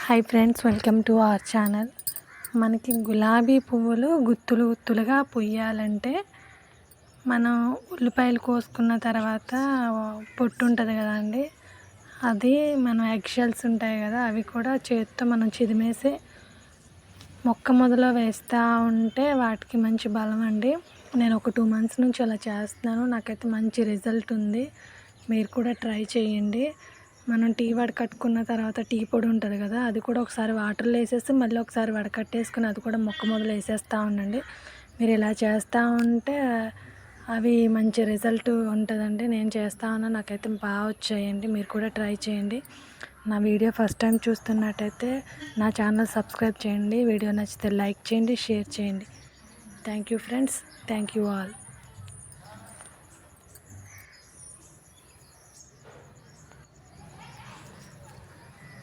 Hi friends, welcome to our channel. మనకి గులాబీ పువ్వులు గుత్తులు గుత్తులుగా పొయ్యాలంటే మనం ఉల్లిపాయలు కోసుకున్న తర్వాత పొట్టు ఉంటుంది కదండి, అది మనం ఎగ్ షెల్స్ ఉంటాయి కదా, అవి కూడా చేతితో మనం చిదిమేసి మొక్క మొదలో వేస్తూ ఉంటే వాటికి మంచి బలం అండి. నేను ఒక 2 months నుంచి అలా చేస్తున్నాను. నాకైతే మంచి రిజల్ట్ ఉంది. మీరు కూడా ట్రై చేయండి. మనం టీ వడకట్టుకున్న తర్వాత టీ పొడి ఉంటుంది కదా, అది కూడా ఒకసారి వాటర్లో వేసేసి మళ్ళీ ఒకసారి వడకట్టేసుకుని అది కూడా మొక్క మొదలు వేసేస్తూ ఉండండి. మీరు ఇలా చేస్తూ ఉంటే అవి మంచి రిజల్ట్ ఉంటుందండి. నేను చేస్తూ ఉన్నాను, నాకైతే బాగా వచ్చాయండి. మీరు కూడా ట్రై చేయండి. నా వీడియో ఫస్ట్ టైం చూస్తున్నట్టయితే నా ఛానల్ సబ్స్క్రైబ్ చేయండి. వీడియో నచ్చితే లైక్ చేయండి, షేర్ చేయండి. Thank you friends, thank you all.